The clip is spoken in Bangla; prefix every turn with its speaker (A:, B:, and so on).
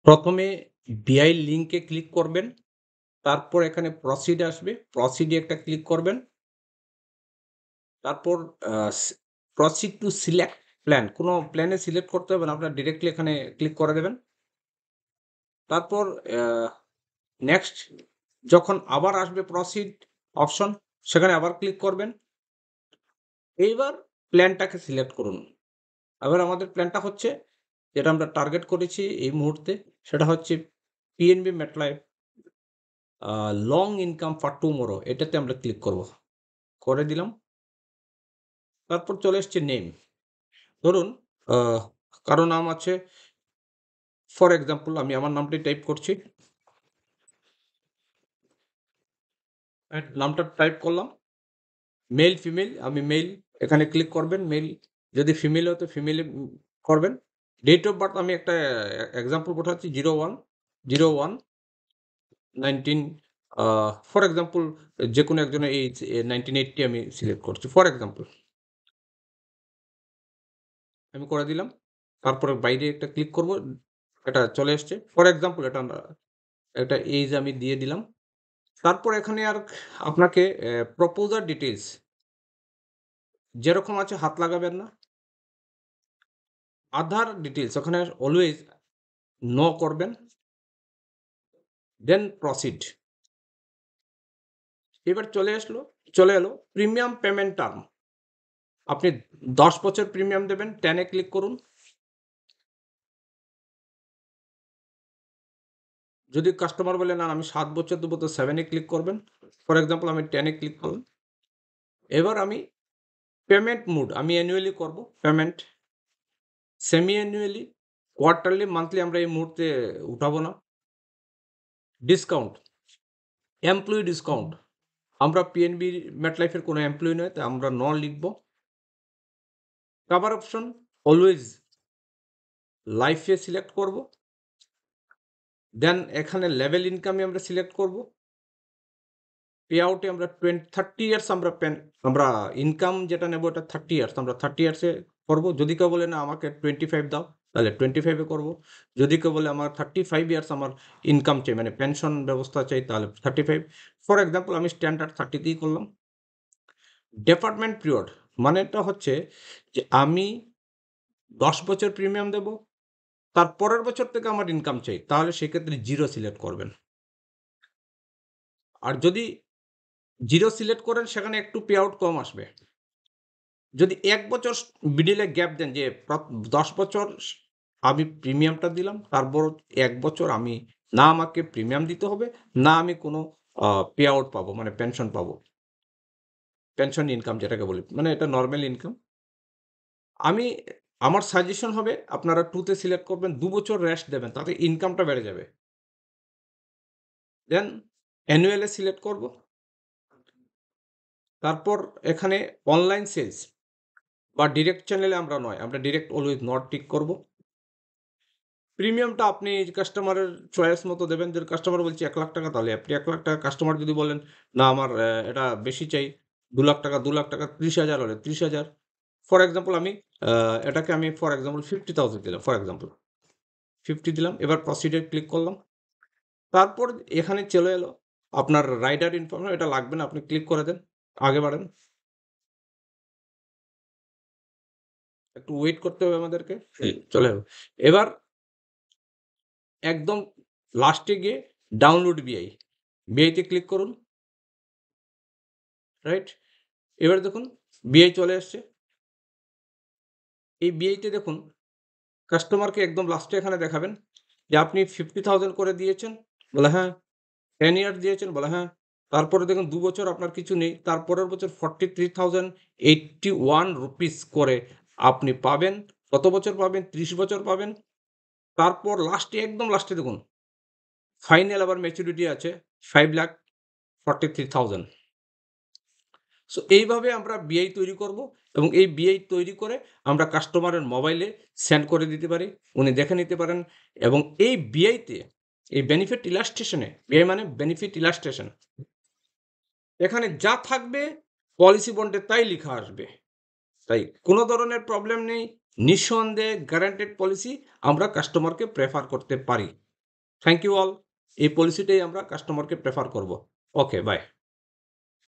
A: প্রথমে বিআই লিঙ্কে ক্লিক করবেন। তারপর এখানে প্রসিড আসবে। প্রসিডে একটা ক্লিক করবেন। তারপর আ সি প্রসিড টু সিলেক্ট প্ল্যান। কোন প্ল্যানে সিলেক্ট করতে হবে না। আপনার ডিরেক্টলি এখানে ক্লিক করে দেবেন। তারপর নেক্সট যখন আবার আসবে প্রসিড অপশন সেখানে আবার ক্লিক করবেন। এইবার প্ল্যানটাকে সিলেক্ট করুন। এবার আমাদের প্ল্যানটা হচ্ছে যেটা আমরা টার্গেট করেছি এই মুহূর্তে সেটা হচ্ছে PNB MetLife long income for tomorrow এটাতে আমরা ক্লিক করব। করে দিলাম। তারপর চলে এসছে নেম। ধরুন আ কারো নাম আছে ফর এক্সাম্পল আমি আমার নামটাই টাইপ করছি। নামটা টাইপ করলাম। মেল, ফিমেল আমি মেল এখানে ক্লিক করবেন। মেল যদি ফিমেল হয় তো ফিমেলে করবেন। ডেট অফ বার্থ আমি একটা এক্সাম্পল পাঠাচ্ছি 01/19 ফর এক্সাম্পল যেকোনো একজনের এইজ 1980 আমি সিলেক্ট করছি ফর এক্সাম্পল। আমি করে দিলাম। তারপরে বাইরে একটা ক্লিক করব। এটা চলে এসছে। ফর এক্সাম্পল এটা এইজ আমি দিয়ে দিলাম। তারপর এখানে আর আপনাকে প্রপোজার ডিটেইলস যেরকম আছে হাত লাগাবেন না। আধার ডিটেইলস ওখানে অলওয়েজ নো করবেন। দেন প্রসিড। এবার চলে এলো প্রিমিয়াম পেমেন্ট টার্ম। আপনি ১০ বছর প্রিমিয়াম দেবেন 10 এ ক্লিক করুন। যদি কাস্টমার বলে না আমি ৭ বছর দেবো তো 7 এ ক্লিক করবেন। ফর এক্সাম্পল আমি 10 এ ক্লিক করলাম। এবার আমি পেমেন্ট মোড আমি অ্যানুয়ালি করব payment. Semi annually, quarterly, monthly আমরা এই মুহূর্তে উঠাবো না। Discount, employee discount. আমরা পিএনবি MetLife এর কোনো এমপ্লয়ি নয়, তাই আমরা লিখব। কভার অপশন অলওয়েজ লাইফে সিলেক্ট করব। দেন এখানে লেভেল ইনকামে আমরা সিলেক্ট করব। পে আউটে আমরা 30 ইয়ার্স আমরা ইনকাম যেটা নেব ওটা 30 ইয়ার্স আমরা 30 ইয়ার্সে করব। যদি কেউ বলে না আমাকে 25 দাও তাহলে 25 এ করব। যদি কেউ বলে আমার 35 ইয়ার্স আমার ইনকাম চাই মানে পেনশন ব্যবস্থা চাই তাহলে 35। ফর এক্সাম্পল আমি স্ট্যান্ডার্ড 30 তেই করলাম। ডেফারমেন্ট পিরিয়ড মানেটা হচ্ছে যে আমি 10 বছর প্রিমিয়াম দেব। তার পরের বছর থেকে আমার ইনকাম চাই। তাহলে সেক্ষেত্রে 0 সিলেক্ট করবেন। আর যদি 0 সিলেক্ট করেন সেখানে একটু পে আউট কম আসবে। যদি ১ বছর মিডলে গ্যাপ দেন যে ১০ বছর আমি প্রিমিয়ামটা দিলাম, তারপর ১ বছর না আমাকে প্রিমিয়াম দিতে হবে, না আমি কোনো পে আউট পাবো মানে পেনশন পাবো। পেনশন ইনকাম যেটাকে বলি। মানে এটা নরমাল ইনকাম। আমি আমার সাজেশন হবে আপনারা 2 তে সিলেক্ট করবেন, ২ বছর রেস্ট দেবেন তাতে ইনকামটা বেড়ে যাবে। দেন অ্যানুয়াল এ সিলেক্ট করব। তারপর এখানে অনলাইন সেলস বা ডিরেক্ট চ্যানেলে আমরা নয়, আমরা ডিরেক্ট অলওয়েজ নট টিক করব। প্রিমিয়ামটা আপনি কাস্টমারের চয়েস মতো দেবেন। যদি কাস্টমার বলছে ৳১,০০,০০০ তাহলে আপনি ৳১,০০,০০০ কাস্টমার যদি বলেন, "না আমার এটা বেশি চাই, ৳২,০০,০০০, ৳২,০০,০০০ ৳৩০,০০০ হলে ৳৩০,০০০" ফর এক্সাম্পল এটাকে আমি ফর এক্সাম্পল 50,000 দিলাম ফর এক্সাম্পল। 50 দিলাম। এবার প্রসিড এ ক্লিক করলাম। তারপর এখানে চলে এলো আপনার রাইডার ইনফরমেশন এটা লাগবে না। আপনি ক্লিক করে দেন। আগে বাড়ান। একটু ওয়েট করতে হবে আমাদেরকে। চলে এলো। এবার একদম লাস্টে গিয়ে ডাউনলোড বিআই। বিআই তে ক্লিক করুন। রাইট? এবার দেখুন বিআই চলে এসছে। এই বিআই তে দেখুন কাস্টমারকে একদম লাস্টে এখানে দেখাবেন যে আপনি 50,000 করে দিয়েছেন? বলে হ্যাঁ। 10 ইয়ার্স দিয়েছেন? বলে হ্যাঁ। তারপরে দেখুন ২ বছর আপনার কিছু নেই। তারপরের বছর 43,081 রুপিস করে আপনি পাবেন। কত বছর পাবেন? ৩০ বছর পাবেন। তারপর একদম লাস্টে দেখুন ফাইনাল আবার ম্যাচুরিটি আছে 5,43,000। সো এইভাবে আমরা বিআই তৈরি করব এবং এই বিআই তৈরি করে আমরা কাস্টমারের মোবাইলে সেন্ড করে দিতে পারি। উনি দেখে নিতে পারেন এবং এই বিআইতে এই বেনিফিট ইলাস্ট্রেশনে বিআই মানে বেনিফিট ইলাস্ট্রেশন এখানে যা থাকবে পলিসি বন্ডে তাই লিখা আসবে। তাই কোনো ধরনের প্রবলেম নেই। নিঃসন্দেহে গ্যারান্টেড পলিসি আমরা কাস্টমারকে প্রেফার করতে পারি। Thank you all. এই পলিসিটাই আমরা কাস্টমারকে প্রেফার করব। Okay, by.